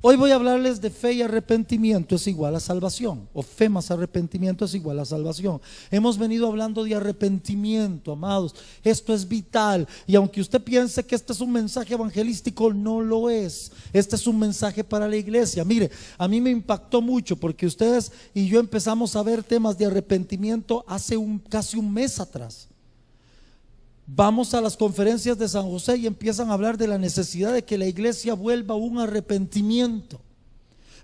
Hoy voy a hablarles de fe y arrepentimiento es igual a salvación, o fe más arrepentimiento es igual a salvación. Hemos venido hablando de arrepentimiento, amados. Esto es vital, y aunque usted piense que este es un mensaje evangelístico, no lo es. Este es un mensaje para la iglesia. Mire, a mí me impactó mucho porque ustedes y yo empezamos a ver temas de arrepentimiento hace casi un mes atrás. Vamos a las conferencias de San José y empiezan a hablar de la necesidad de que la iglesia vuelva a un arrepentimiento.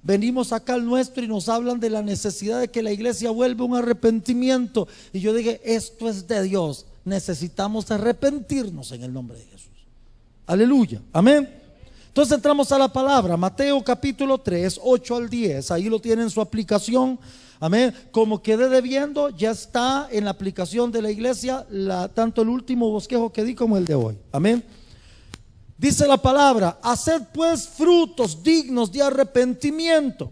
Venimos acá al nuestro y nos hablan de la necesidad de que la iglesia vuelva a un arrepentimiento. Y yo dije, esto es de Dios. Necesitamos arrepentirnos en el nombre de Jesús. Aleluya, amén. Entonces entramos a la palabra, Mateo capítulo 3, 8 al 10. Ahí lo tienen en su aplicación. Amén. Como quedé debiendo, ya está en la aplicación de la iglesia, tanto el último bosquejo que di como el de hoy. Amén. Dice la palabra: haced pues frutos dignos de arrepentimiento,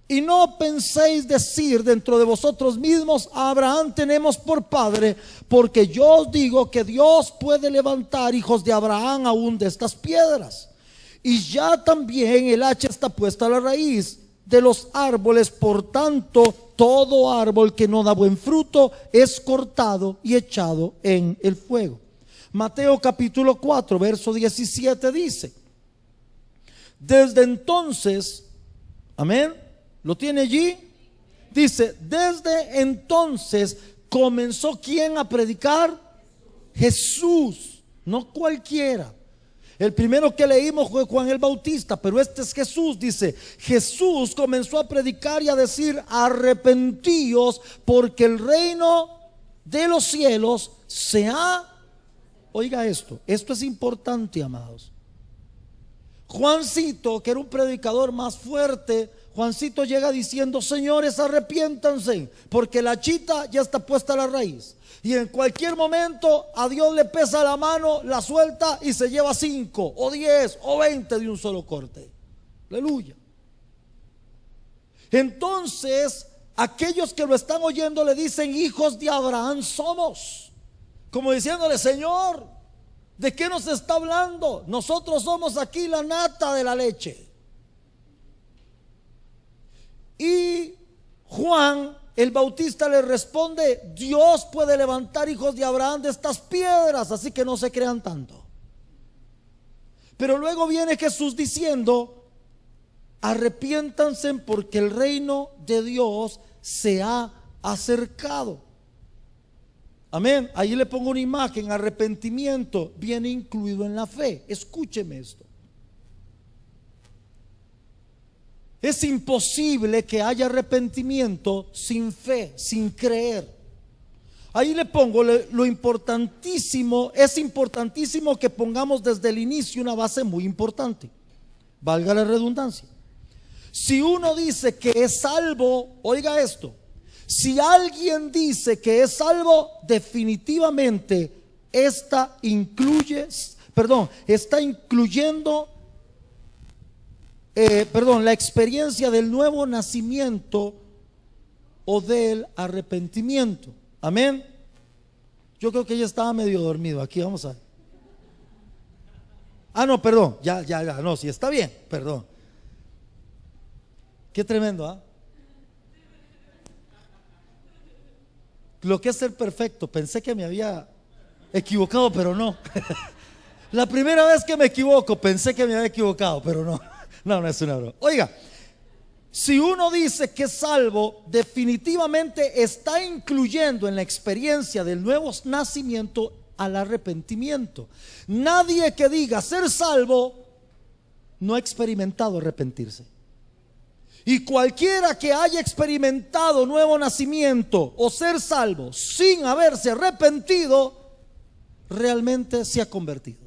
y no penséis decir dentro de vosotros mismos: a Abraham tenemos por padre, porque yo os digo que Dios puede levantar hijos de Abraham aún de estas piedras. Y ya también el hacha está puesta a la raíz de los árboles. Por tanto, todo árbol que no da buen fruto es cortado y echado en el fuego. Mateo capítulo 4 verso 17 dice: desde entonces, amén, ¿lo tiene allí? Dice, desde entonces comenzó ¿quién a predicar? Jesús, no cualquiera. El primero que leímos fue Juan el Bautista, pero este es Jesús. Dice, Jesús comenzó a predicar y a decir: arrepentíos, porque el reino de los cielos se ha... Oiga esto es importante, amados. Juancito, que era un predicador más fuerte, Juancito llega diciendo: señores, arrepiéntanse, porque la chita ya está puesta a la raíz. Y en cualquier momento a Dios le pesa la mano, la suelta y se lleva 5 o 10 o 20 de un solo corte. Aleluya. Entonces aquellos que lo están oyendo le dicen: hijos de Abraham somos. Como diciéndole: Señor, ¿de qué nos está hablando? Nosotros somos aquí la nata de la leche. Y Juan el Bautista le responde: Dios puede levantar hijos de Abraham de estas piedras, así que no se crean tanto. Pero luego viene Jesús diciendo: arrepiéntanse, porque el reino de Dios se ha acercado. Amén. Ahí le pongo una imagen. Arrepentimiento viene incluido en la fe. Escúcheme esto. Es imposible que haya arrepentimiento sin fe, sin creer. Ahí le pongo lo importantísimo. Es importantísimo que pongamos desde el inicio una base muy importante, valga la redundancia. Si uno dice que es salvo, oiga esto: si alguien dice que es salvo, definitivamente está incluyendo la experiencia del nuevo nacimiento o del arrepentimiento. Amén. Yo creo que ella estaba medio dormido. Aquí vamos a ver. No, perdón, ya, no, sí está bien, perdón. Qué tremendo, ¿ah? Lo que es ser perfecto. Pensé que me había equivocado, pero no. La primera vez que me equivoco, pensé que me había equivocado, pero no. No es una broma. Oiga, si uno dice que es salvo, definitivamente está incluyendo en la experiencia del nuevo nacimiento al arrepentimiento. Nadie que diga ser salvo no ha experimentado arrepentirse. Y cualquiera que haya experimentado nuevo nacimiento o ser salvo sin haberse arrepentido, realmente se ha convertido.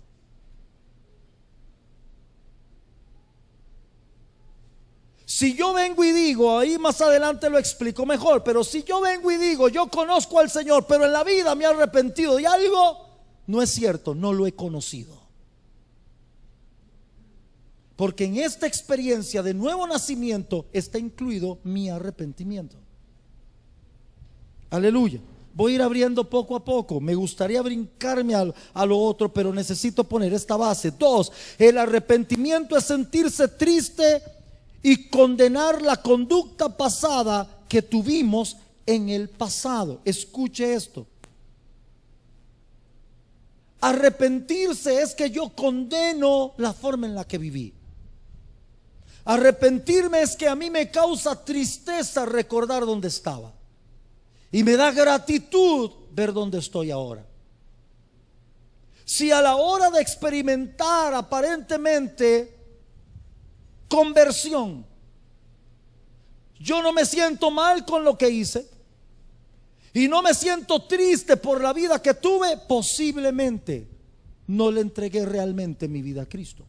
Si yo vengo y digo, ahí más adelante lo explico mejor, pero si yo vengo y digo: yo conozco al Señor, pero en la vida me he arrepentido de algo, no es cierto, no lo he conocido. Porque en esta experiencia de nuevo nacimiento está incluido mi arrepentimiento. Aleluya. Voy a ir abriendo poco a poco. Me gustaría brincarme a lo otro, pero necesito poner esta base. 2, el arrepentimiento es sentirse triste y condenar la conducta pasada que tuvimos en el pasado. Escuche esto. Arrepentirse es que yo condeno la forma en la que viví. Arrepentirme es que a mí me causa tristeza recordar dónde estaba. Y me da gratitud ver dónde estoy ahora. Si a la hora de experimentar aparentemente conversión, yo no me siento mal con lo que hice y no me siento triste por la vida que tuve, posiblemente no le entregué realmente mi vida a Cristo.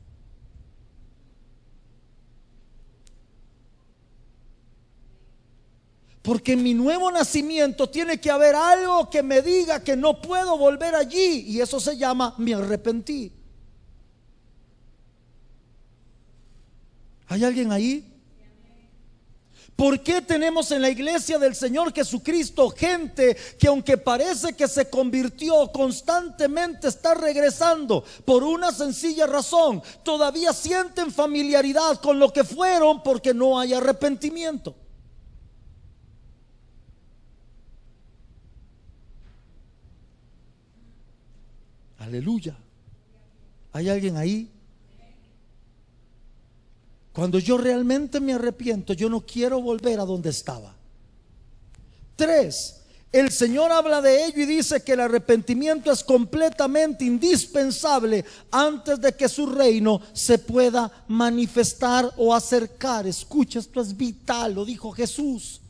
Porque en mi nuevo nacimiento tiene que haber algo que me diga que no puedo volver allí, y eso se llama me arrepentí. ¿Hay alguien ahí? ¿Por qué tenemos en la iglesia del Señor Jesucristo gente que, aunque parece que se convirtió, constantemente está regresando? Por una sencilla razón: todavía sienten familiaridad con lo que fueron, porque no hay arrepentimiento. Aleluya. ¿Hay alguien ahí? Cuando yo realmente me arrepiento, yo no quiero volver a donde estaba. 3, el Señor habla de ello y dice que el arrepentimiento es completamente indispensable antes de que su reino se pueda manifestar o acercar. Escucha, esto es vital, lo dijo Jesús.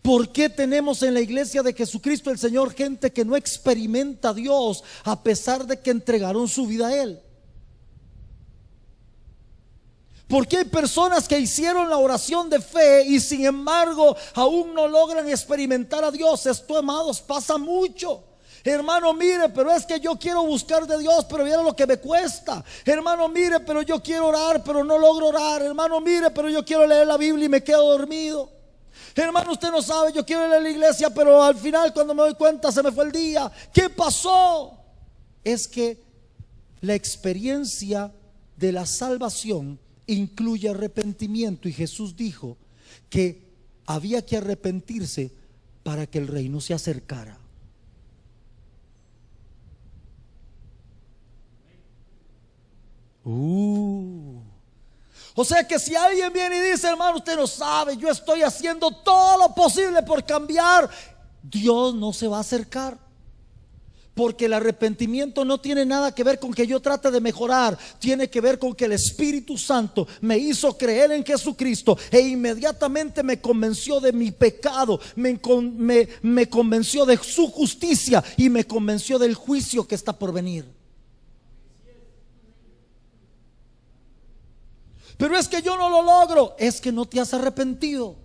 ¿Por qué tenemos en la iglesia de Jesucristo el Señor gente que no experimenta a Dios a pesar de que entregaron su vida a Él? ¿Por qué hay personas que hicieron la oración de fe y sin embargo aún no logran experimentar a Dios? Esto, amados, pasa mucho. Hermano, mire, pero es que yo quiero buscar de Dios, pero mira lo que me cuesta. Hermano, mire, pero yo quiero orar, pero no logro orar. Hermano, mire, pero yo quiero leer la Biblia y me quedo dormido. Hermano, usted no sabe, yo quiero ir a la iglesia, pero al final cuando me doy cuenta se me fue el día. ¿Qué pasó? Es que la experiencia de la salvación incluye arrepentimiento, y Jesús dijo que había que arrepentirse para que el reino se acercara. O sea que si alguien viene y dice: hermano, usted no sabe, yo estoy haciendo todo lo posible por cambiar, Dios no se va a acercar. Porque el arrepentimiento no tiene nada que ver con que yo trate de mejorar. Tiene que ver con que el Espíritu Santo me hizo creer en Jesucristo e inmediatamente me convenció de mi pecado, me convenció de su justicia y me convenció del juicio que está por venir. Pero es que yo no lo logro. Es que no te has arrepentido.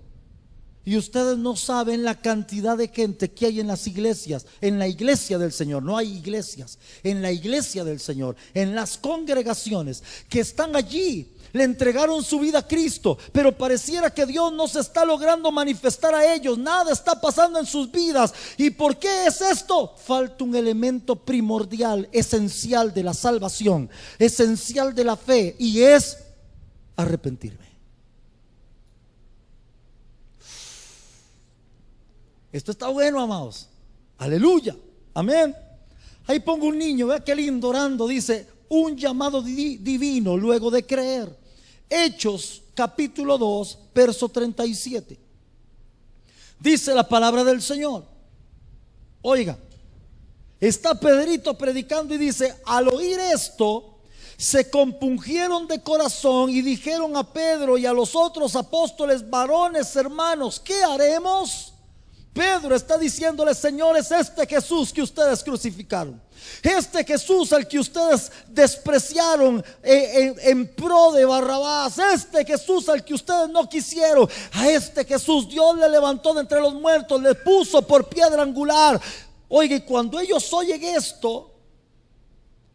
Y ustedes no saben la cantidad de gente que hay en las iglesias, en la iglesia del Señor. No hay iglesias, en la iglesia del Señor, en las congregaciones, que están allí, le entregaron su vida a Cristo, pero pareciera que Dios no se está logrando manifestar a ellos. Nada está pasando en sus vidas. ¿Y por qué es esto? Falta un elemento primordial, esencial de la salvación, esencial de la fe, y es arrepentirme. Esto está bueno, amados. Aleluya, amén. Ahí pongo un niño, vea qué lindo orando. Dice: un llamado divino luego de creer. Hechos capítulo 2 verso 37. Dice la palabra del Señor. Oiga, está Pedrito predicando y dice: al oír esto, se compungieron de corazón y dijeron a Pedro y a los otros apóstoles: varones, hermanos, ¿qué haremos? Pedro está diciéndole: señores, este Jesús que ustedes crucificaron, este Jesús al que ustedes despreciaron en pro de Barrabás, este Jesús al que ustedes no quisieron, a este Jesús Dios le levantó de entre los muertos, le puso por piedra angular. Oiga, y cuando ellos oyen esto,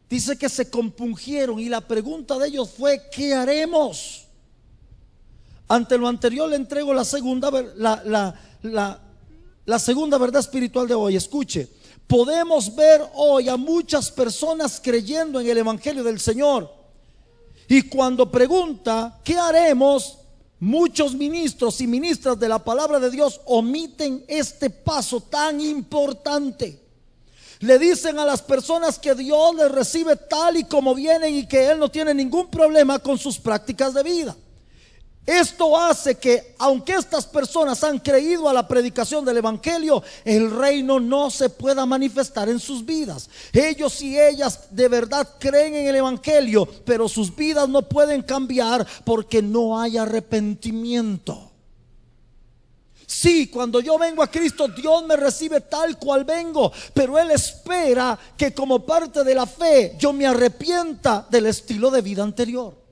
dice que se compungieron, y la pregunta de ellos fue: ¿qué haremos? Ante lo anterior le entrego la segunda, la segunda verdad espiritual de hoy, escuche, podemos ver hoy a muchas personas creyendo en el Evangelio del Señor. Y cuando pregunta, ¿qué haremos? Muchos ministros y ministras de la palabra de Dios omiten este paso tan importante. Le dicen a las personas que Dios les recibe tal y como vienen y que Él no tiene ningún problema con sus prácticas de vida. Esto hace que, aunque estas personas han creído a la predicación del Evangelio, el reino no se pueda manifestar en sus vidas. Ellos y ellas de verdad creen en el Evangelio, pero sus vidas no pueden cambiar porque no hay arrepentimiento. Sí, cuando yo vengo a Cristo, Dios me recibe tal cual vengo, pero Él espera que como parte de la fe yo me arrepienta del estilo de vida anterior.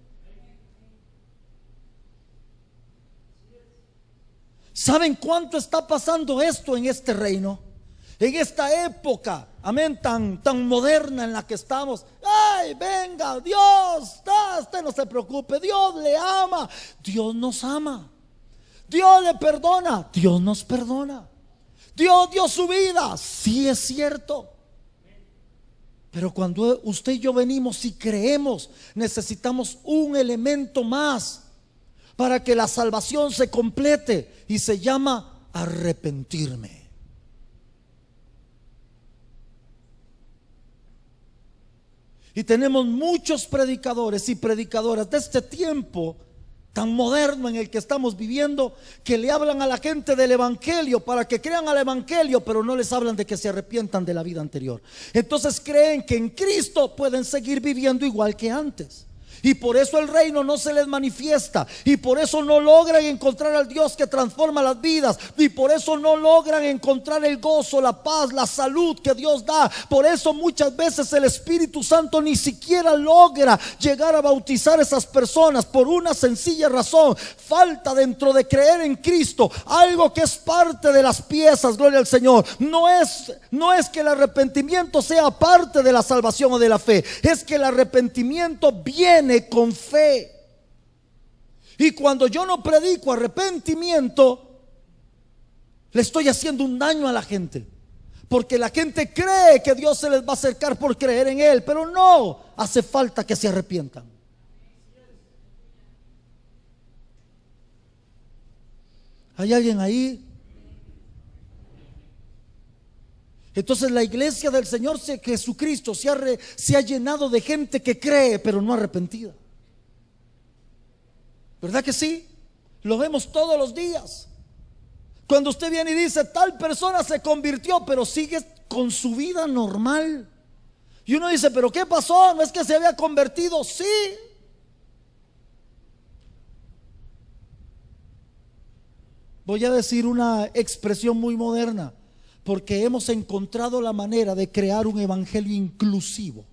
¿Saben cuánto está pasando esto en este reino? En esta época, amén, tan moderna en la que estamos. Ay, venga, Dios, usted no se preocupe, Dios le ama, Dios nos ama. Dios le perdona, Dios nos perdona. Dios dio su vida, sí es cierto. Pero cuando usted y yo venimos y creemos, necesitamos un elemento más para que la salvación se complete, y se llama arrepentirme. Y tenemos muchos predicadores y predicadoras de este tiempo tan moderno en el que estamos viviendo, que le hablan a la gente del Evangelio para que crean al Evangelio, pero no les hablan de que se arrepientan de la vida anterior. Entonces creen que en Cristo pueden seguir viviendo igual que antes. Y por eso el reino no se les manifiesta, y por eso no logran encontrar al Dios que transforma las vidas, y por eso no logran encontrar el gozo, la paz, la salud que Dios da. Por eso muchas veces el Espíritu Santo ni siquiera logra llegar a bautizar a esas personas, por una sencilla razón: falta dentro de creer en Cristo algo que es parte de las piezas. Gloria al Señor. No es que el arrepentimiento sea parte de la salvación o de la fe, es que el arrepentimiento viene con fe. Y cuando yo no predico arrepentimiento, le estoy haciendo un daño a la gente, porque la gente cree que Dios se les va a acercar por creer en Él, pero no, hace falta que se arrepientan. ¿Hay alguien ahí? Entonces la iglesia del Señor Jesucristo se ha llenado de gente que cree pero no arrepentida. ¿Verdad que sí? Lo vemos todos los días. Cuando usted viene y dice, tal persona se convirtió, pero sigue con su vida normal. Y uno dice, ¿pero qué pasó? ¿No es que se había convertido? Sí. Voy a decir una expresión muy moderna, porque hemos encontrado la manera de crear un evangelio inclusivo.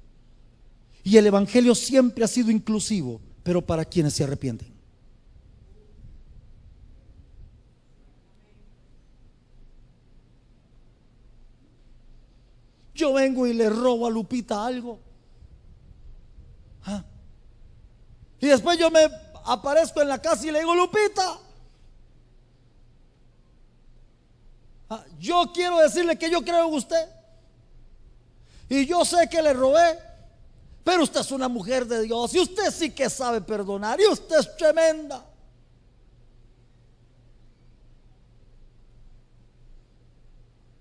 Y el evangelio siempre ha sido inclusivo, pero para quienes se arrepienten. Yo vengo y le robo a Lupita algo, y después yo me aparezco en la casa y le digo, Lupita, yo quiero decirle que yo creo en usted, y yo sé que le robé, pero usted es una mujer de Dios, y usted sí que sabe perdonar, y usted es tremenda.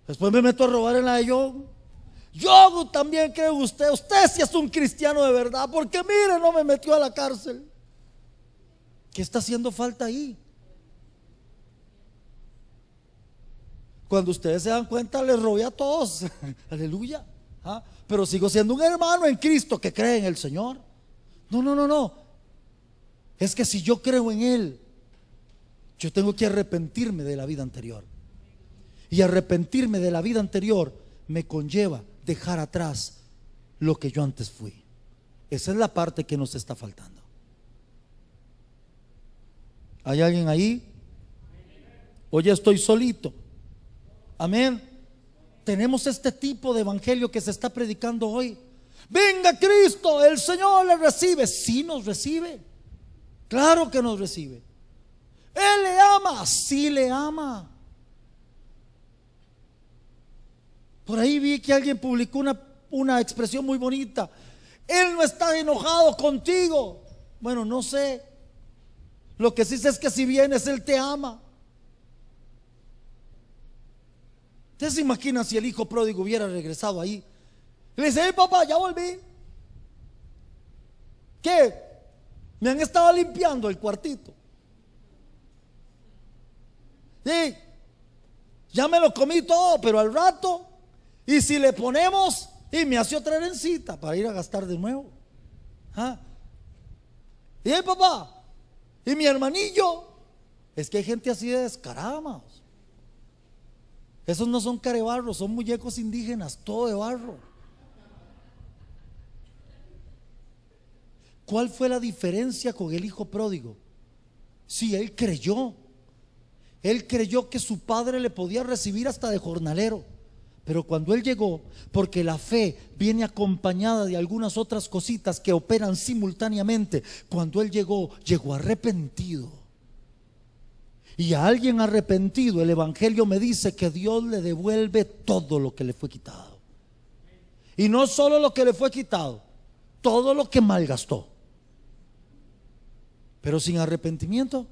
Después me meto a robar en la de yo también creo en usted, usted sí es un cristiano de verdad, porque mire, no me metió a la cárcel. ¿Qué está haciendo falta ahí? Cuando ustedes se dan cuenta, les robé a todos. Aleluya. Pero sigo siendo un hermano en Cristo que cree en el Señor. No. Es que si yo creo en Él, yo tengo que arrepentirme de la vida anterior. Y arrepentirme de la vida anterior me conlleva dejar atrás lo que yo antes fui. Esa es la parte que nos está faltando. ¿Hay alguien ahí? ¿O ya estoy solito? Amén. Tenemos este tipo de evangelio que se está predicando hoy. Venga Cristo, el Señor le recibe. Sí nos recibe, claro que nos recibe. Él le ama, sí le ama. Por ahí vi que alguien publicó una expresión muy bonita. Él no está enojado contigo. Bueno, no sé. Lo que sí sé es que si vienes, Él te ama. ¿Ustedes se imaginan si el hijo pródigo hubiera regresado ahí? Y le dice: hey papá, ya volví. ¿Qué? Me han estado limpiando el cuartito. Sí, ya me lo comí todo, pero al rato, y si le ponemos, y me hace otra herencita para ir a gastar de nuevo. ¿Ah? Y hey papá, y mi hermanillo. Es que hay gente así de descarada, amados. Esos no son carebarros, son muñecos indígenas, todo de barro. ¿Cuál fue la diferencia con el hijo pródigo? Sí, él creyó que su padre le podía recibir hasta de jornalero. Pero cuando él llegó, porque la fe viene acompañada de algunas otras cositas que operan simultáneamente, cuando él llegó arrepentido. Y a alguien arrepentido, el evangelio me dice que Dios le devuelve todo lo que le fue quitado. Y no solo lo que le fue quitado, todo lo que malgastó. Pero sin arrepentimiento.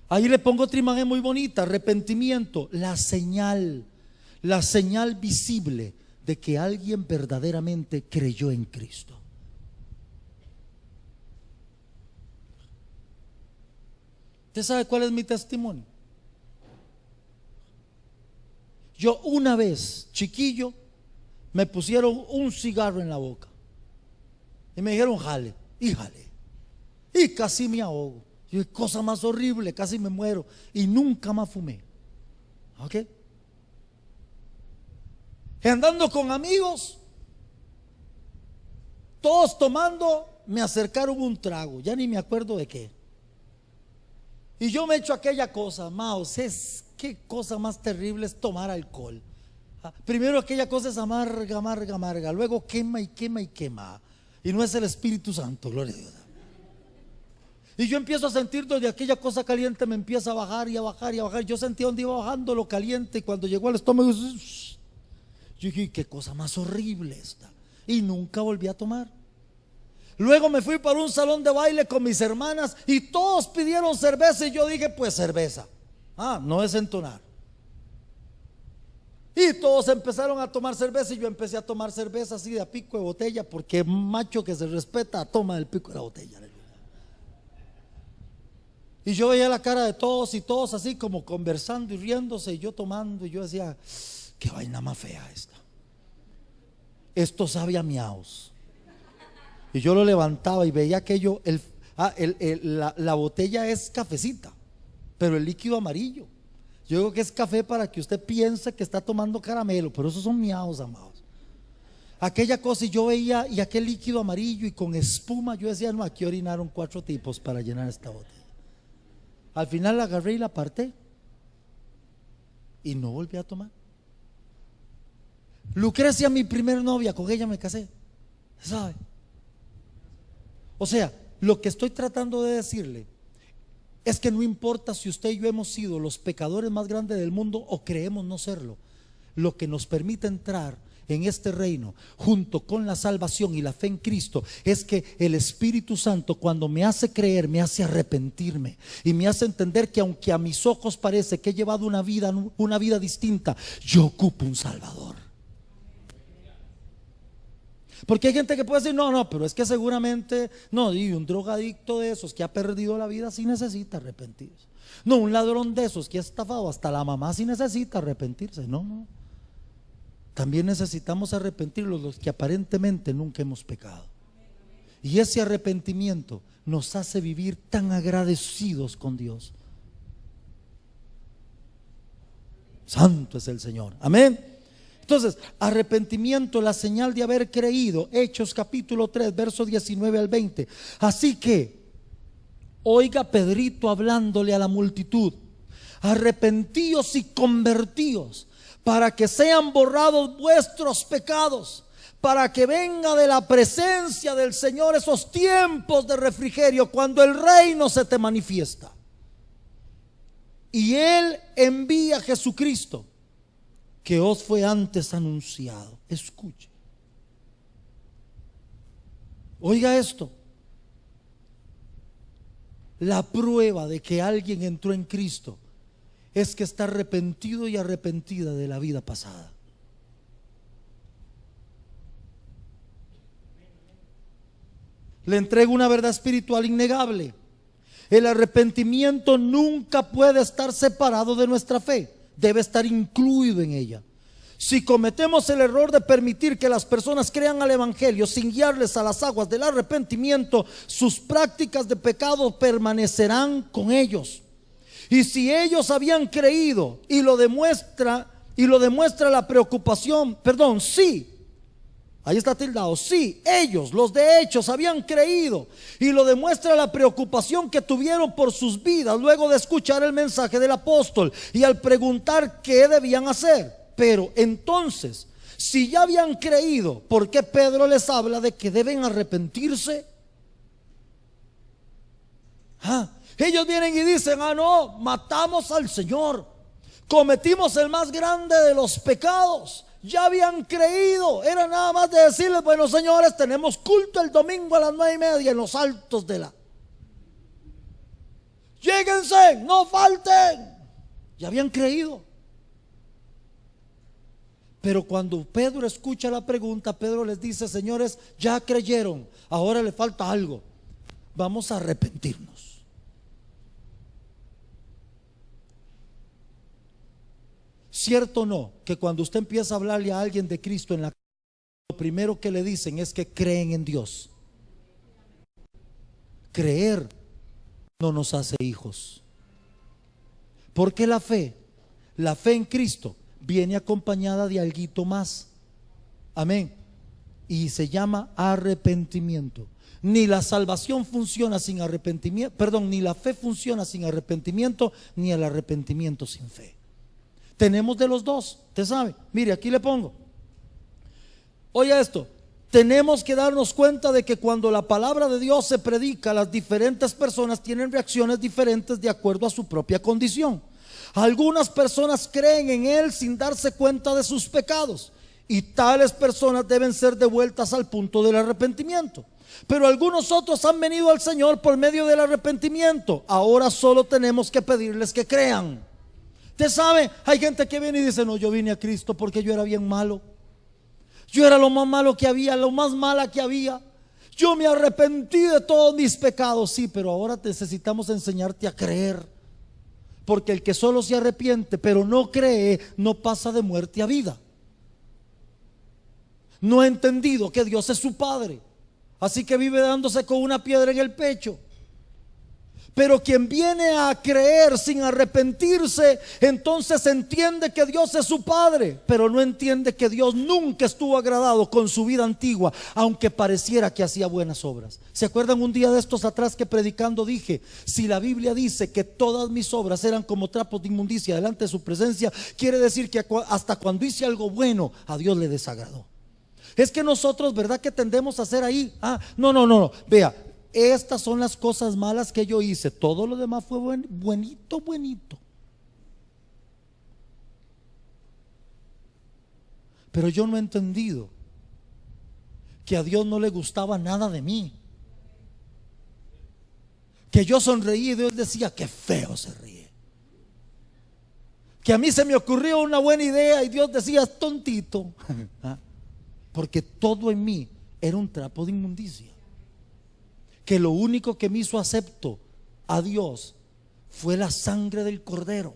Ahí le pongo otra imagen muy bonita: arrepentimiento, la señal visible de que alguien verdaderamente creyó en Cristo. ¿Usted sabe cuál es mi testimonio? Yo una vez, chiquillo, me pusieron un cigarro en la boca y me dijeron: jale, y jale, y casi me ahogo. Y cosa más horrible, casi me muero, y nunca más fumé. ¿Ok? Y andando con amigos, todos tomando, me acercaron un trago, ya ni me acuerdo de qué. Y yo me echo aquella cosa, amados, qué cosa más terrible es tomar alcohol. Primero aquella cosa es amarga, amarga, amarga, luego quema y quema y quema. Y no es el Espíritu Santo, gloria a Dios. Y yo empiezo a sentir donde aquella cosa caliente me empieza a bajar y a bajar y a bajar. Yo sentía donde iba bajando lo caliente, y cuando llegó al estómago, yo dije: qué cosa más horrible esta. Y nunca volví a tomar. Luego me fui para un salón de baile con mis hermanas y todos pidieron cerveza, y yo dije: pues cerveza. No es entonar. Y todos empezaron a tomar cerveza, y yo empecé a tomar cerveza así de a pico de botella, porque macho que se respeta toma del pico de la botella. Y yo veía la cara de todos, y todos así como conversando y riéndose, y yo tomando, y yo decía: qué vaina más fea esta. Esto sabe a miaos. Y yo lo levantaba y veía aquello, la botella es cafecita, pero el líquido amarillo. Yo digo que es café para que usted piense que está tomando caramelo, pero esos son miaos, amados. Aquella cosa, y yo veía, y aquel líquido amarillo y con espuma, yo decía: no, aquí orinaron 4 tipos para llenar esta botella. Al final la agarré y la aparté, y no volví a tomar. Lucrecia, mi primer novia, con ella me casé, ¿sabe? O sea, lo que estoy tratando de decirle es que no importa si usted y yo hemos sido los pecadores más grandes del mundo o creemos no serlo. Lo que nos permite entrar en este reino junto con la salvación y la fe en Cristo es que el Espíritu Santo, cuando me hace creer, me hace arrepentirme y me hace entender que aunque a mis ojos parece que he llevado una vida distinta, yo ocupo un Salvador. Porque hay gente que puede decir: no, pero es que seguramente no, y un drogadicto de esos que ha perdido la vida sí necesita arrepentirse. No, un ladrón de esos que ha estafado hasta la mamá sí necesita arrepentirse. No. También necesitamos arrepentirnos los que aparentemente nunca hemos pecado. Y ese arrepentimiento nos hace vivir tan agradecidos con Dios. Santo es el Señor. Amén. Entonces, arrepentimiento, la señal de haber creído. Hechos capítulo 3, versos 19 al 20. Así que, oiga Pedrito hablándole a la multitud: arrepentíos y convertíos, para que sean borrados vuestros pecados, para que venga de la presencia del Señor esos tiempos de refrigerio, cuando el reino se te manifiesta. y Él envía a Jesucristo, que os fue antes anunciado. Escuche. Oiga esto. La prueba de que alguien entró en Cristo es que está arrepentido y arrepentida de la vida pasada. Le entrego una verdad espiritual innegable. El arrepentimiento nunca puede estar separado de nuestra fe, debe estar incluido en ella. Si cometemos el error de permitir que las personas crean al evangelio sin guiarles a las aguas del arrepentimiento, sus prácticas de pecado permanecerán con ellos. Y si ellos habían creído y lo demuestra la preocupación, sí, ahí está tildado, sí, ellos, los de Hechos, habían creído y lo demuestra la preocupación que tuvieron por sus vidas luego de escuchar el mensaje del apóstol y al preguntar qué debían hacer. Pero entonces, si ya habían creído, ¿por qué Pedro les habla de que deben arrepentirse? Ellos vienen y dicen: no, matamos al Señor, cometimos el más grande de los pecados. Ya habían creído, era nada más de decirles: bueno, señores, tenemos culto el domingo a las 9:30 en los altos de la. Lléguense, no falten. Ya habían creído. Pero cuando Pedro escucha la pregunta, Pedro les dice: señores, ya creyeron, ahora le falta algo, vamos a arrepentirnos. ¿Cierto o no que cuando usted empieza a hablarle a alguien de Cristo en la calle, lo primero que le dicen es que creen en Dios? Creer no nos hace hijos. Porque la fe en Cristo viene acompañada de alguito más. Amén. Y se llama arrepentimiento. Ni la salvación funciona sin arrepentimiento, ni la fe funciona sin arrepentimiento, ni el arrepentimiento sin fe. Tenemos de los dos, usted sabe. Mire, aquí le pongo. Oiga esto. Tenemos que darnos cuenta de que cuando la palabra de Dios se predica, las diferentes personas tienen reacciones diferentes de acuerdo a su propia condición. Algunas personas creen en Él sin darse cuenta de sus pecados, y tales personas deben ser devueltas al punto del arrepentimiento. Pero algunos otros han venido al Señor por medio del arrepentimiento. Ahora solo tenemos que pedirles que crean. Usted sabe, hay gente que viene y dice: no, yo vine a Cristo porque yo era bien malo. Yo era lo más malo que había, lo más mala que había. Yo me arrepentí de todos mis pecados. Sí, pero ahora necesitamos enseñarte a creer. Porque el que solo se arrepiente pero no cree, no pasa de muerte a vida. No ha entendido que Dios es su Padre, así que vive dándose con una piedra en el pecho. Pero quien viene a creer sin arrepentirse, entonces entiende que Dios es su Padre, pero no entiende que Dios nunca estuvo agradado con su vida antigua, aunque pareciera que hacía buenas obras. ¿Se acuerdan un día de estos atrás que predicando dije: si la Biblia dice que todas mis obras eran como trapos de inmundicia delante de su presencia, quiere decir que hasta cuando hice algo bueno, a Dios le desagradó? Es que nosotros, ¿verdad que tendemos a hacer ahí? No, vea, estas son las cosas malas que yo hice, todo lo demás fue buenito. Pero yo no he entendido que a Dios no le gustaba nada de mí. Que yo sonreí y Dios decía: qué feo se ríe. Que a mí se me ocurrió una buena idea y Dios decía: tontito. Porque todo en mí era un trapo de inmundicia. Que lo único que me hizo acepto a Dios fue la sangre del Cordero.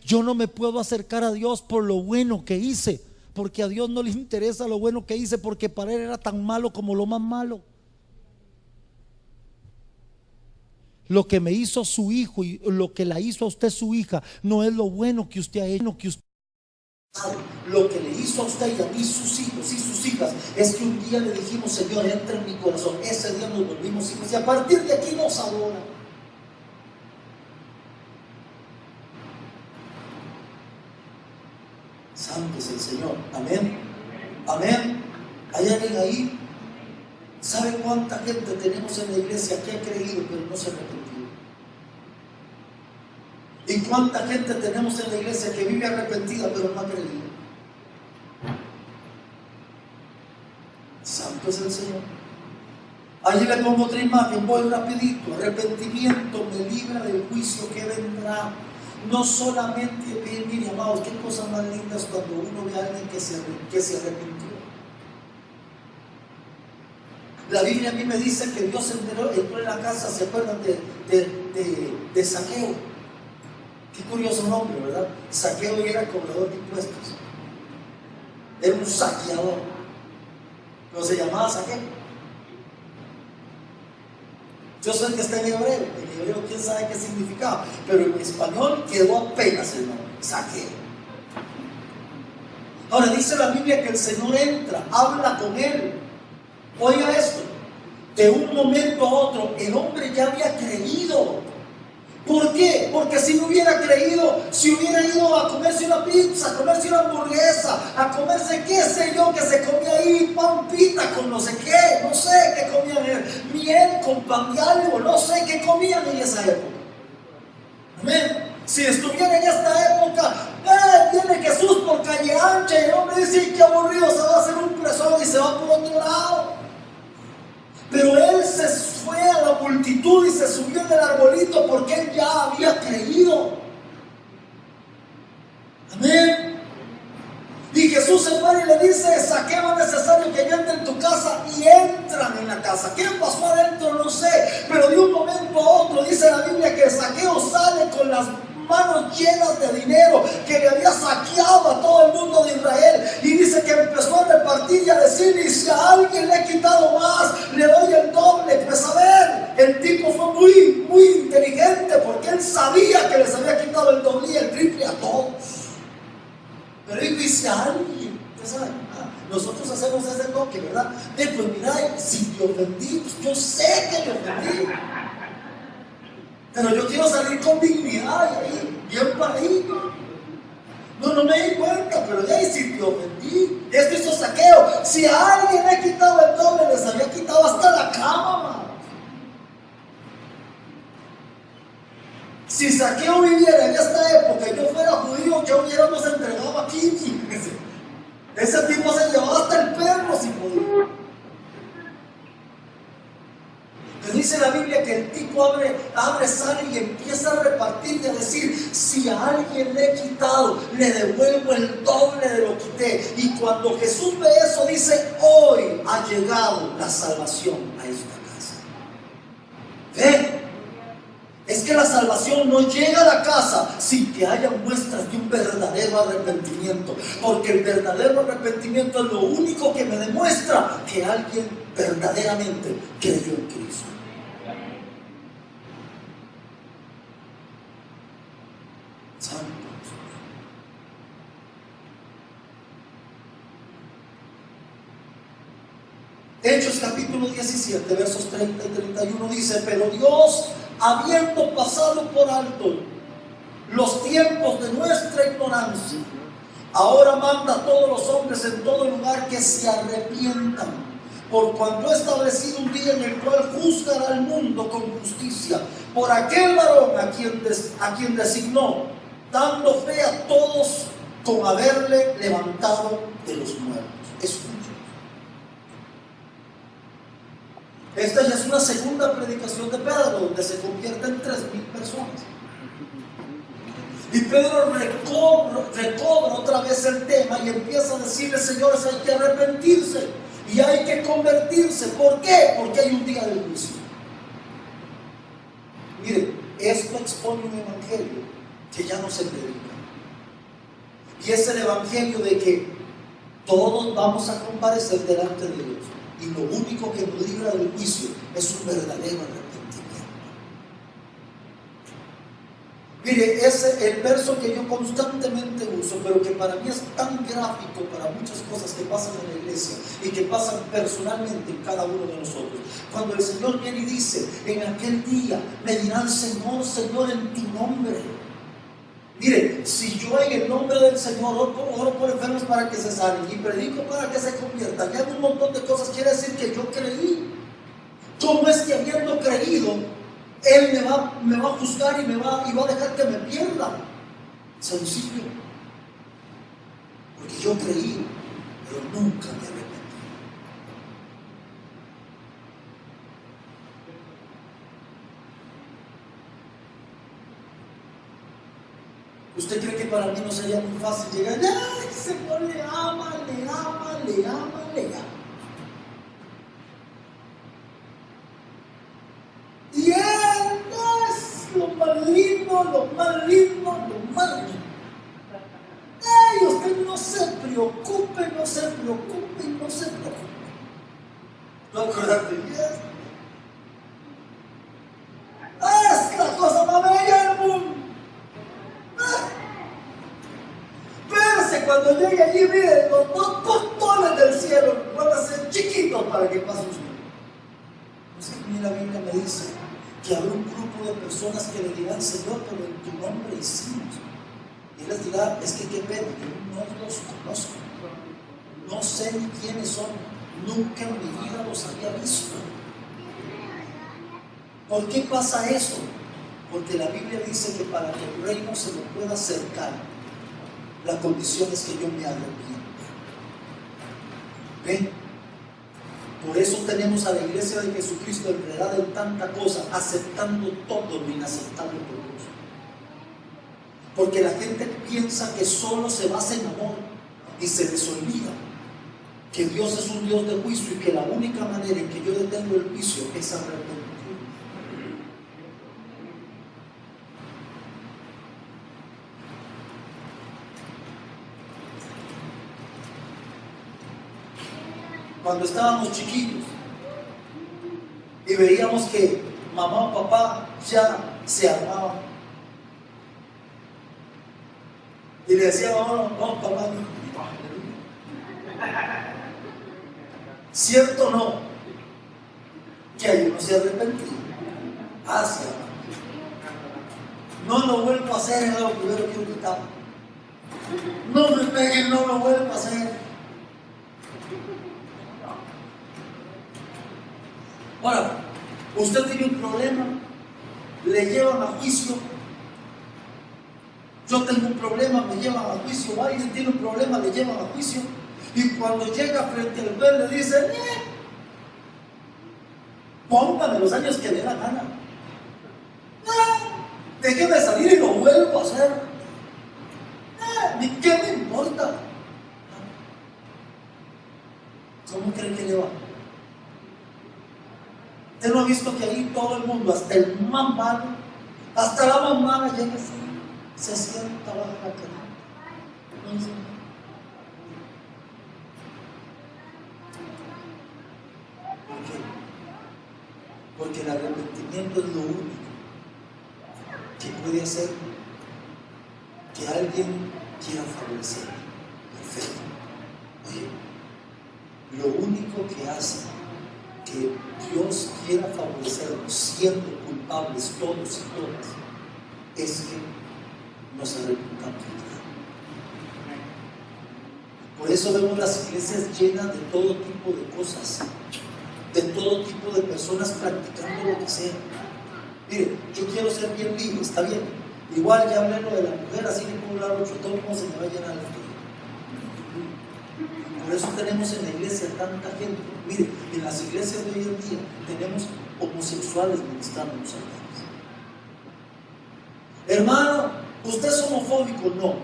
Yo no me puedo acercar a Dios por lo bueno que hice, porque a Dios no le interesa lo bueno que hice, porque para Él era tan malo como lo más malo. Lo que me hizo su hijo y lo que la hizo a usted su hija no es lo bueno que usted ha hecho. Lo que le hizo a usted y a mí sus hijos y sus hijas es que un día le dijimos: Señor, entra en mi corazón. Ese día nos volvimos hijos y a partir de aquí nos adora. Santo es el Señor. Amén. Amén. ¿Hay alguien ahí? ¿Sabe cuánta gente tenemos en la iglesia que ha creído pero no se ha arrepentido? ¿Y cuánta gente tenemos en la iglesia que vive arrepentida pero no ha creído? Santo es el Señor. Allí le pongo otra imagen, voy rapidito. Arrepentimiento me libra del juicio que vendrá. No solamente, mire amados, qué cosas más lindas cuando uno ve a alguien que se arrepintió. La Biblia a mí me dice que Dios entró en la casa, ¿se acuerdan de Saqueo? Qué curioso nombre, ¿verdad? Saqueo era cobrador de impuestos. Era un saqueador. Pero se llamaba Saqueo. Yo sé que está en hebreo quién sabe qué significaba, pero en español quedó apenas el nombre, Saqueo. Ahora dice la Biblia que el Señor entra, habla con él. Oiga esto, de un momento a otro el hombre ya había creído. ¿Por qué? Porque si no hubiera creído, si hubiera ido a comerse una pizza, a comerse una hamburguesa, a comerse qué sé yo, que se comía ahí pan pita con no sé qué, no sé qué comían, miel con pan de algo, no sé qué comían en esa época. Amén. Si estuviera en esta época, viene Jesús por calle ancha y el hombre dice, qué aburrido, se va a hacer un presón y se va por otro lado. Pero él se fue a la multitud y se subió en el arbolito porque él ya había creído. Amén. Y Jesús se para y le dice, Saqueo, es necesario que yo entre en tu casa, y entran en la casa. ¿Qué pasó adentro? No sé, pero de un momento a otro dice la Biblia que Saqueo sale con las manos llenas de dinero que le había saqueado a todo el mundo de Israel, y dice que empezó a repartir y a decir, y si a alguien le he quitado más, le doy el doble. Pues a ver, el tipo fue muy inteligente, porque él sabía que les había quitado el doble y el triple a todos. Pero dijo, y si a alguien, ¿usted sabe? Nosotros hacemos ese toque, ¿verdad? Pues mira, si te ofendí, pues yo sé que te ofendí, pero yo quiero salir con dignidad y ahí, bien paradito. No me di cuenta, pero ya ahí si te ofendí. Esto hizo Saqueo. Si a alguien le he quitado el doble, les había quitado hasta la cama, man. Si Saqueo viviera en esta época y yo fuera judío, ya hubiéramos entregado a Kimi. Ese tipo se llevaba hasta el perro si podía. Pero dice la Biblia que el tipo abre, sale y empieza a repartir y a decir, si a alguien le he quitado, le devuelvo el doble de lo que quité. Y cuando Jesús ve eso, dice, hoy ha llegado la salvación a esta casa. ¿Ven? Es que la salvación no llega a la casa sin que haya muestras de un verdadero arrepentimiento, porque el verdadero arrepentimiento es lo único que me demuestra que alguien verdaderamente creyó en Cristo. Santo. Hechos capítulo 17, versos 30 y 31 dice, pero Dios, habiendo pasado por alto los tiempos de nuestra ignorancia, ahora manda a todos los hombres en todo lugar que se arrepientan, por cuanto ha establecido un día en el cual juzgará al mundo con justicia, por aquel varón a quien designó, dando fe a todos con haberle levantado de los muertos. Escuchen. Esta ya es una segunda predicación de Pedro, donde se convierten 3,000 personas. Y Pedro recobra otra vez el tema y empieza a decirle, señores, hay que arrepentirse y hay que convertirse. ¿Por qué? Porque hay un día del juicio. Miren, esto expone un evangelio que ya no se predica. Y es el evangelio de que todos vamos a comparecer delante de Dios. Y lo único que nos libra del juicio es un verdadero arrepentimiento. Mire, ese es el verso que yo constantemente uso, pero que para mí es tan gráfico para muchas cosas que pasan en la iglesia y que pasan personalmente en cada uno de nosotros. Cuando el Señor viene y dice, en aquel día me dirán, Señor, Señor, en tu nombre. Mire, si yo en el nombre del Señor oro por enfermos para que se sanen y predico para que se conviertan y hago un montón de cosas, quiere decir que yo creí. ¿Cómo es que habiendo creído Él me va a juzgar y va a dejar que me pierda. Sencillo. Porque yo creí, pero nunca me arrepentí. ¿Usted cree que para mí no sería muy fácil llegar? ¡Ay, Señor, le ama, le ama, le ama, le ama! Y Él es lo más lindo, lo más lindo, lo más lindo. ¡Ay, usted no se preocupe, no se preocupe, no se preocupe! ¿No acordaste bien? Es la cosa más bella del mundo. Espérese, cuando llegue allí, mire, los dos portones del cielo van a ser chiquitos para que pase usted. Es que a mí la Biblia me dice que habrá un grupo de personas que le dirán: Señor, pero en tu nombre hicimos. Y Él les dirá: es que qué pena, yo no los conozco, no sé ni quiénes son, nunca en mi vida los había visto. ¿Por qué pasa eso? Porque la Biblia dice que para que el reino se lo pueda acercar, la condición es que yo me arrepienta. ¿Ven? Por eso tenemos a la iglesia de Jesucristo enredada en tanta cosa, aceptando todo lo inaceptable por Dios. Porque la gente piensa que solo se basa en amor y se les olvida que Dios es un Dios de juicio y que la única manera en que yo detengo el juicio es arrepentir. Cuando estábamos chiquitos y veíamos que mamá o papá ya se armaban y le decíamos: no, papá, no. ¿Cierto o no? Que ahí uno se arrepentía. Se armaba. No lo vuelvo a hacer, es lo primero que quiero quitar. No me peguen, no lo vuelvo a hacer. Ahora, usted tiene un problema, le llevan a juicio. Yo tengo un problema, me llevan a juicio. Alguien tiene un problema, le llevan a juicio. Y cuando llega frente al juez le dicen: póngame los años que dé la gana. Déjeme salir y lo vuelvo a hacer. ¿Ni qué me importa? ¿Cómo creen que le va? Usted no ha visto que ahí todo el mundo, hasta el más malo, hasta la más mala, llega así, se sienta bajo la cama. No dice nada. ¿Por qué? Porque el arrepentimiento es lo único que puede hacer que alguien quiera favorecer la fe. Oye, lo único que hace que Dios quiera favorecernos siendo culpables todos y todas es que nos arrepentamos. Por eso vemos las iglesias llenas de todo tipo de cosas, de todo tipo de personas practicando lo que sea. Mire, yo quiero ser bien libre, está bien. Igual ya hablé lo de la mujer, así que puedo hablar mucho, todo como se me va a llenar el futuro. Por eso tenemos en la iglesia tanta gente. Mire, en las iglesias de hoy en día tenemos homosexuales ministrando los altares. Hermano, ¿usted es homofóbico? No.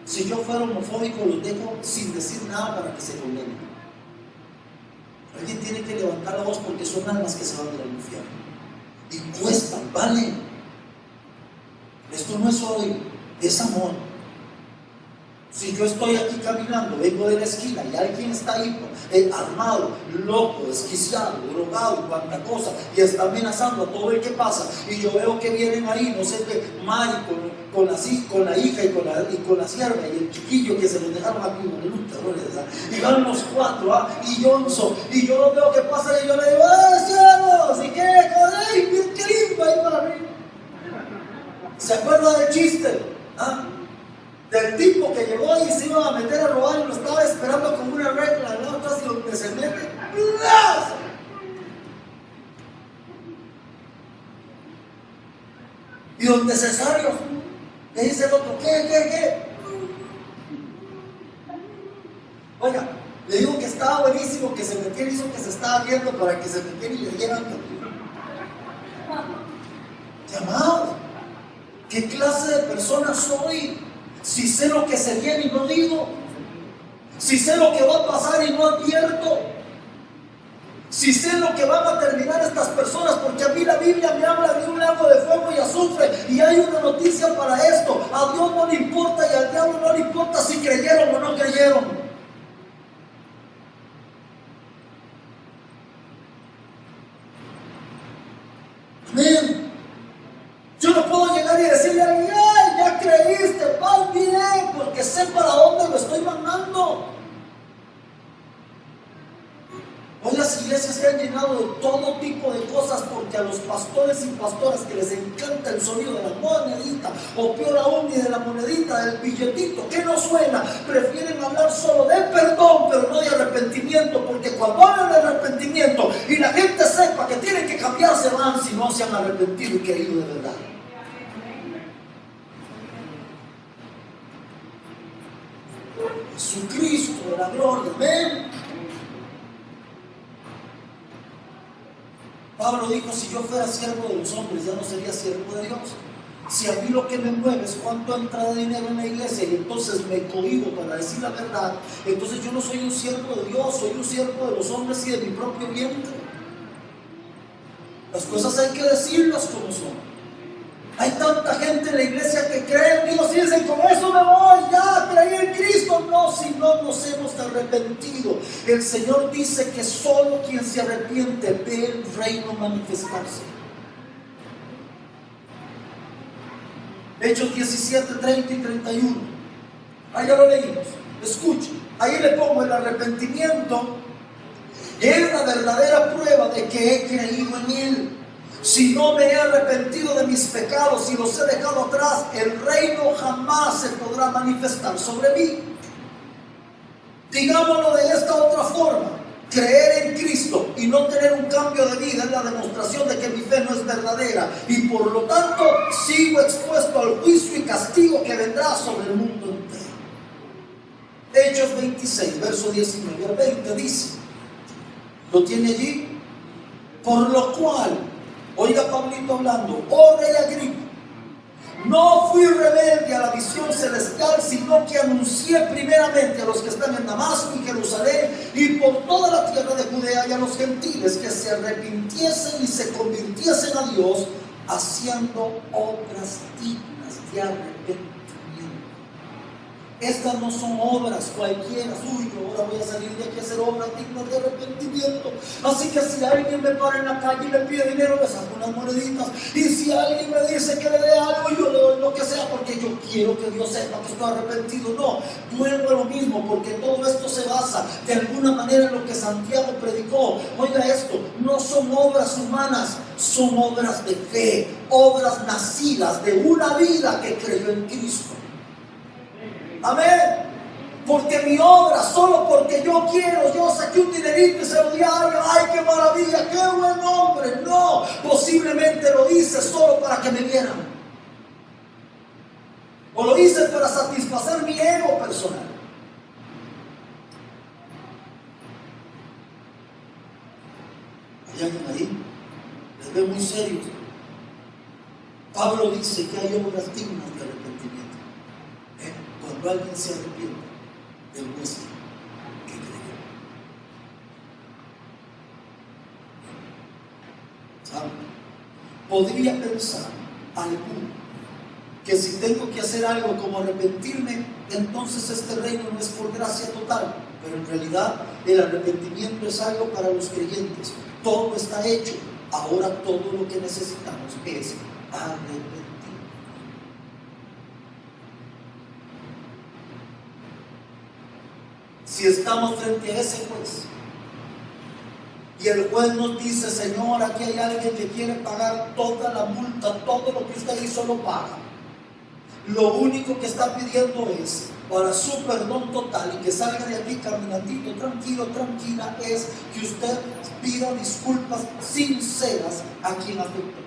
Si yo fuera homofóbico, los dejo sin decir nada para que se condenen. Alguien tiene que levantar la voz porque son almas que se van a ir al infierno. Y cuestan, vale. Esto no es odio, es amor. Si yo estoy aquí caminando, vengo de la esquina y alguien está ahí armado, loco, desquiciado, drogado, cuanta cosa, y está amenazando a todo el que pasa, y yo veo que vienen ahí, no sé qué, Mari con la hija y con la sierva y el chiquillo que se los dejaron aquí, y van los cuatro, y Johnson, y yo lo veo que pasa y yo le digo: cielos! ¿Y qué? ¡Qué lindo ahí para arriba! ¿Se acuerda del chiste? Del tipo que llegó y se iba a meter a robar y lo estaba esperando con una regla en la otra, y donde se mete, ¡plazo! Y los necesarios, le dice el otro, ¿qué? Oiga, le digo que estaba buenísimo que se metiera, hizo que se estaba viendo para que se metiera y le dieran. Llamados, ¿qué clase de persona soy? Si sé lo que se viene y no digo, si sé lo que va a pasar y no advierto, si sé lo que van a terminar estas personas, porque a mí la Biblia me habla de un lago de fuego y azufre, y hay una noticia para esto. A Dios no le importa y al diablo no le importa si creyeron o no creyeron. Amén. Yo no puedo llegar y decirle a alguien, ¡ay, ya creíste! ¡Vas bien! Porque sé para dónde lo estoy mandando. Hoy las iglesias se han llenado de todo tipo de cosas porque a los pastores y pastoras que les encanta el sonido de la monedita, o peor aún, ni de la monedita, del billetito, que no suena, prefieren hablar solo de perdón, pero no de arrepentimiento, porque cuando hablan de arrepentimiento y la gente sepa que tienen que cambiar, se van si no se han arrepentido y querido de verdad. Jesucristo de la gloria, amén. Pablo dijo, si yo fuera siervo de los hombres, ya no sería siervo de Dios. Si a mí lo que me mueve es cuánto entra de dinero en la iglesia y entonces me cohíbo para decir la verdad, entonces yo no soy un siervo de Dios, soy un siervo de los hombres y de mi propio vientre. Las cosas hay que decirlas como son. Hay tanta gente en la iglesia que cree en Dios y dicen, con eso me voy, ya creí en Cristo. No, si no nos hemos arrepentido. El Señor dice que solo quien se arrepiente ve el reino manifestarse. Hechos 17, 30 y 31. Ahí ya lo leímos. Escuchen, ahí le pongo el arrepentimiento. Es la verdadera prueba de que he creído en Él. Si no me he arrepentido de mis pecados y los he dejado atrás, el reino jamás se podrá manifestar sobre mí. Digámoslo de esta otra forma: creer en Cristo y no tener un cambio de vida es la demostración de que mi fe no es verdadera, y por lo tanto sigo expuesto al juicio y castigo que vendrá sobre el mundo entero. Hechos 26, verso 19 al 20 dice, ¿lo tiene allí? Por lo cual, oiga Pablito hablando, oh rey Agripa, no fui rebelde a la visión celestial, sino que anuncié primeramente a los que están en Damasco y Jerusalén y por toda la tierra de Judea y a los gentiles que se arrepintiesen y se convirtiesen a Dios, haciendo obras dignas de arrepentimiento. Estas no son obras cualquiera, uy, ahora voy a salir de aquí a hacer obras dignas de arrepentimiento. Así que si alguien me para en la calle y me pide dinero, le saco unas moneditas. Y si alguien me dice que le dé algo, yo le doy lo que sea, porque yo quiero que Dios sepa que estoy arrepentido. No, vuelvo a lo mismo, porque todo esto se basa de alguna manera en lo que Santiago predicó. Oiga esto, no son obras humanas, son obras de fe, obras nacidas de una vida que creyó en Cristo. Amén. Porque mi obra, solo porque yo quiero, yo saqué un dinerito y se lo di a alguien, ay, qué maravilla, qué buen hombre. No, posiblemente lo hice solo para que me vieran, o lo hice para satisfacer mi ego personal. ¿Hay alguien ahí? Les veo muy serios. Pablo dice que hay obras dignas de arrepentimiento. Cuando alguien se arrepiente, Él muestra que creyó. ¿Saben? Podría pensar alguno que si tengo que hacer algo como arrepentirme, entonces este reino no es por gracia total. Pero en realidad el arrepentimiento es algo para los creyentes. Todo está hecho. Ahora todo lo que necesitamos es arrepentirnos. Si estamos frente a ese juez y el juez nos dice, Señor, aquí hay alguien que quiere pagar toda la multa, todo lo que usted hizo lo paga, lo único que está pidiendo es para su perdón total y que salga de aquí caminandito, tranquilo, tranquila, es que usted pida disculpas sinceras a quien afectó.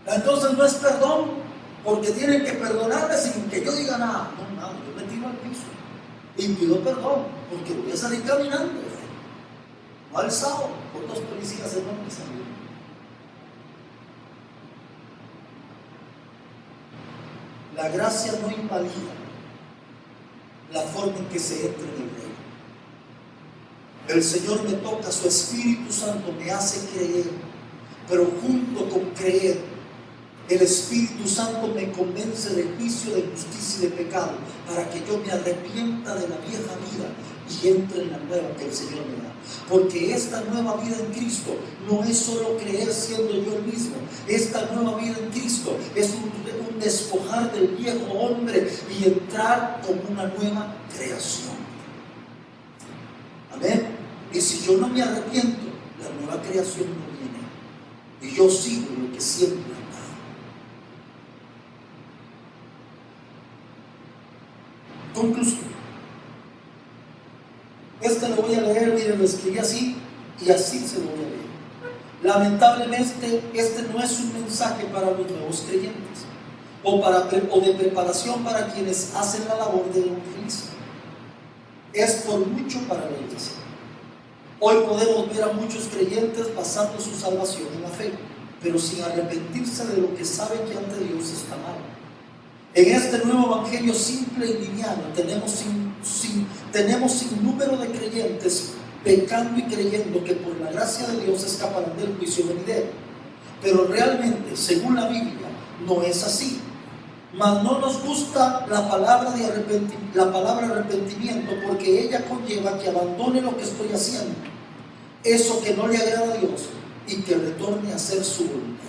Entonces no es perdón, porque tienen que perdonarme sin que yo diga nada. No, nada, yo me tiro al piso y pido perdón, porque voy a salir caminando, no alzado por dos policías enormes. La gracia no invalida la forma en que se entra en el reino. El Señor me toca, su Espíritu Santo me hace creer, pero junto con creer, el Espíritu Santo me convence de juicio, de justicia y de pecado, para que yo me arrepienta de la vieja vida y entre en la nueva que el Señor me da. Porque esta nueva vida en Cristo no es solo creer siendo yo el mismo. Esta nueva vida en Cristo es un despojar del viejo hombre y entrar como una nueva creación. Amén. Y si yo no me arrepiento, la nueva creación no viene. Y yo sigo lo que siempre he andado. Conclusión. Lo voy a leer, miren, lo escribí así y así se lo voy a leer. Lamentablemente, este no es un mensaje para los nuevos creyentes o de preparación para quienes hacen la labor de evangelismo. Es por mucho para la iglesia. Hoy podemos ver a muchos creyentes basando su salvación en la fe, pero sin arrepentirse de lo que saben que ante Dios está mal. En este nuevo evangelio simple y liviano tenemos sin número de creyentes pecando y creyendo que por la gracia de Dios escaparán del juicio venidero. Pero realmente, según la Biblia, no es así. Mas no nos gusta la palabra arrepentimiento, porque ella conlleva que abandone lo que estoy haciendo, eso que no le agrada a Dios, y que retorne a hacer su voluntad.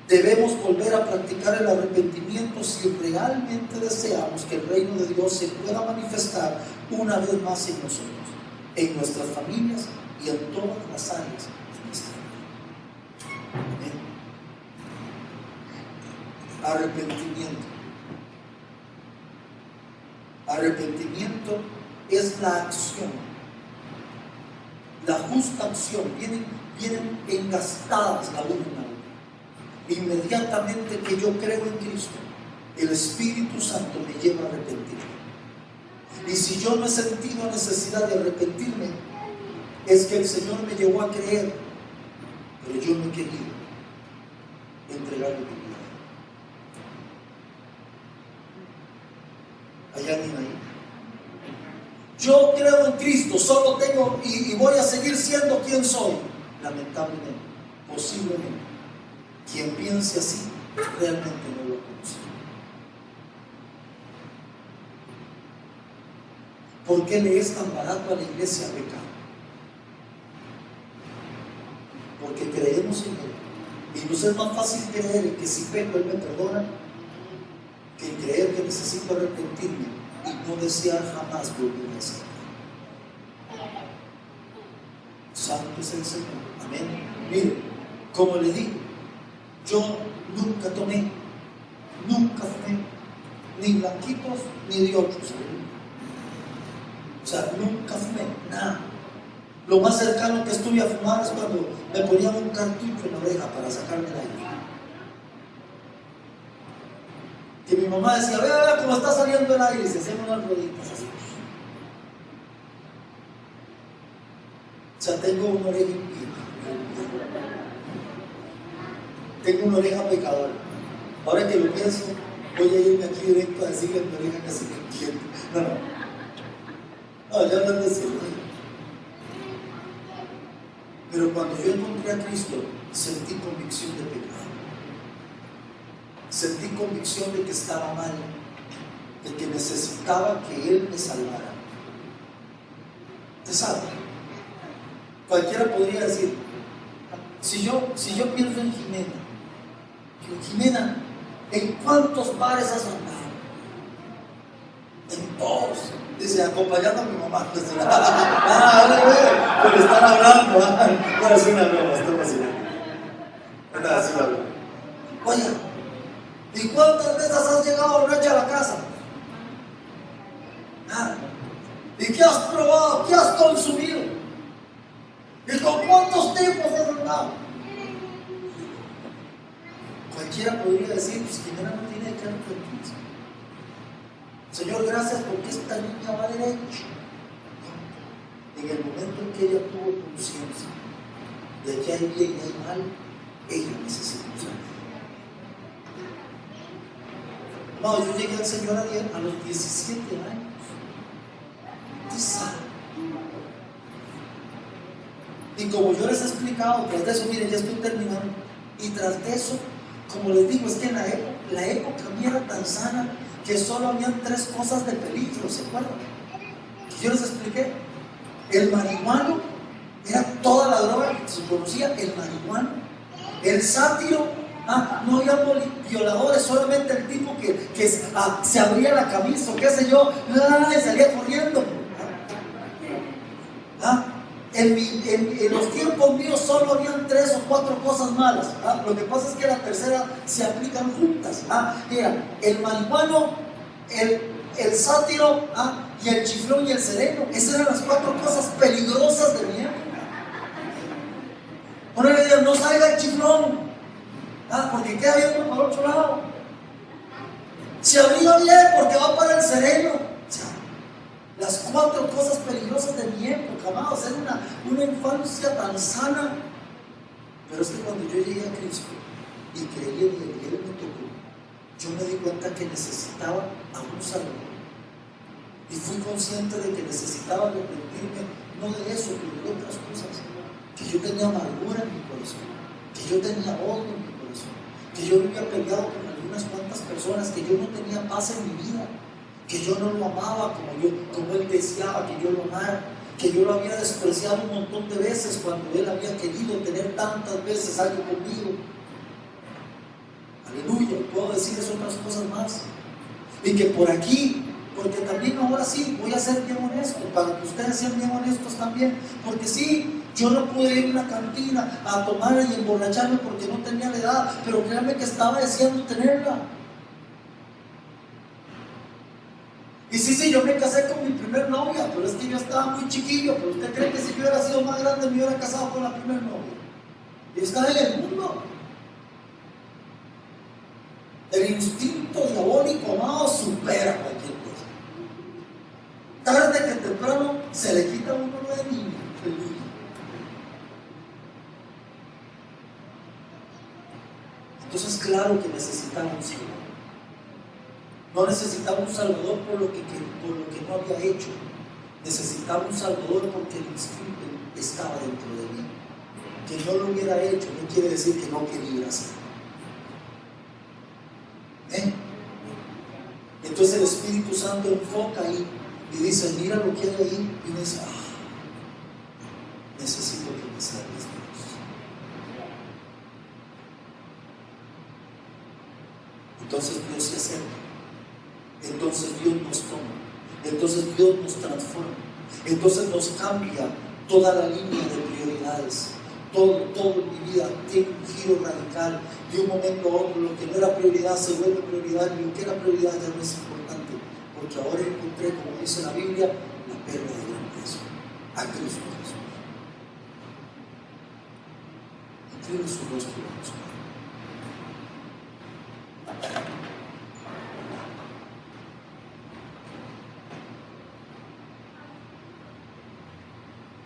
Debemos volver a practicar el arrepentimiento si realmente deseamos que el reino de Dios se pueda manifestar una vez más en nosotros, en nuestras familias y en todas las áreas de nuestra vida. Amén. Arrepentimiento. Arrepentimiento es la acción, la justa acción. Vienen engastadas la una en la otra. Inmediatamente que yo creo en Cristo, el Espíritu Santo me lleva a arrepentirme. Y si yo no he sentido necesidad de arrepentirme, es que el Señor me llevó a creer, pero yo no he querido entregarle mi vida. ¿Hay alguien ahí? Yo creo en Cristo, solo tengo y voy a seguir siendo quien soy. Lamentablemente, posiblemente, quien piense así realmente no lo conoce. ¿Por qué le es tan barato a la iglesia pecar? Porque creemos en Él. Y nos es más fácil creer en que si peco Él me perdona, que creer que necesito arrepentirme y no desear jamás volver a hacerlo. Santo es el Señor. Amén. Mire, como le digo, yo nunca tomé, nunca fumé, ni blanquitos ni de otros. O sea, nunca fumé, nada. Lo más cercano que estuve a fumar es cuando me ponían un cartucho en la oreja para sacarme el aire. Que mi mamá decía, vea cómo está saliendo el aire, y se hacían unas rueditas así. O sea, tengo una oreja impía. Tengo una oreja pecadora. Ahora que lo pienso, voy a irme aquí directo a decirle a mi oreja que se me entiende. No, ya hablando de eso. Pero cuando yo encontré a Cristo, sentí convicción de pecado. Sentí convicción de que estaba mal, de que necesitaba que Él me salvara. ¿Usted sabe? Cualquiera podría decir, si yo pienso en Jimena, ¿en cuántos bares has andado? En todos. Dice, acompañando a mi mamá. Pues, pero están hablando. No es una broma, estoy vacilando. Oye, ¿y cuántas veces has llegado borracha a la casa? ¿Y qué has probado? ¿Qué has consumido? ¿Y con cuántos tipos has andado? siquiera podría decir, pues Jimena no tiene que arrepentirse. Señor, gracias porque esta niña va derecho. En el momento en que ella tuvo conciencia de que hay bien y hay mal, ella necesita usar. No, yo llegué al Señor a los 17 años. Usted sabe. Y como yo les he explicado, tras de eso, miren, ya estoy terminando. Y tras de eso, como les digo, es que la época mía era tan sana que solo habían 3 cosas de peligro, ¿se acuerdan? Que yo les expliqué. El marihuano era toda la droga que se conocía, el marihuano. El sátiro, no había violadores, solamente el tipo que se abría la camisa o qué sé yo, y salía corriendo. En los tiempos míos solo habían 3 o 4 cosas malas. Lo que pasa es que la tercera se aplican juntas. Era el marihuano, el sátiro, y el chiflón y el sereno. Esas eran las 4 cosas peligrosas de mi época. Ahora le digo, no salga el chiflón, porque queda viendo para el otro lado. Se abriga bien porque va para el sereno. O sea, las 4 cosas peligrosas de mi época, amados, era una infancia tan sana. Pero es que cuando yo llegué a Cristo y creí en Él y Él me tocó, yo me di cuenta que necesitaba a un Salvador. Y fui consciente de que necesitaba arrepentirme, no de eso, pero de otras cosas. Que yo tenía amargura en mi corazón, que yo tenía odio en mi corazón, que yo me había peleado con algunas cuantas personas, que yo no tenía paz en mi vida, que yo no lo amaba como él deseaba que yo lo amara, que yo lo había despreciado un montón de veces cuando él había querido tener tantas veces algo conmigo. Aleluya, puedo decirles otras cosas más. Y que por aquí, porque también ahora sí voy a ser bien honesto, para que ustedes sean bien honestos también, porque sí, yo no pude ir a una cantina a tomar y emborracharme porque no tenía la edad, pero créanme que estaba deseando tenerla. Y sí, yo me casé con mi primer novia, pero es que yo estaba muy chiquillo. Pero usted cree que si yo hubiera sido más grande me hubiera casado con la primer novia. Y está en el mundo. El instinto diabólico, amado, supera cualquier cosa. Tarde que temprano se le quita a uno lo de niño, el niño. Entonces, claro que necesitamos un Salvador. No necesitaba un Salvador por lo que no había hecho. Necesitaba un Salvador porque el instinto estaba dentro de mí. Que no lo hubiera hecho no quiere decir que no quería hacerlo. Entonces el Espíritu Santo enfoca ahí y dice, mira lo que hay ahí, y dice, necesito que me salves, Dios. Entonces Dios se acerca. Entonces Dios nos toma, entonces Dios nos transforma, entonces nos cambia toda la línea de prioridades. Todo en mi vida tiene un giro radical. De un momento a otro, lo que no era prioridad se vuelve prioridad, y lo que era prioridad ya no es importante, porque ahora encontré, como dice la Biblia, la perla de gran precio, a Cristo Jesús. Incline su rostro, vamos.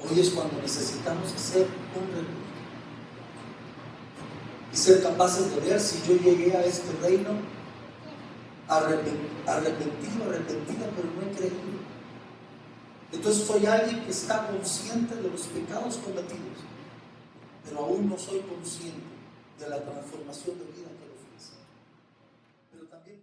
Hoy es cuando necesitamos hacer un recuento y ser capaces de ver si yo llegué a este reino arrepentido, arrepentida, pero no he creído. Entonces soy alguien que está consciente de los pecados cometidos, pero aún no soy consciente de la transformación de vida que le ofrece. Pero también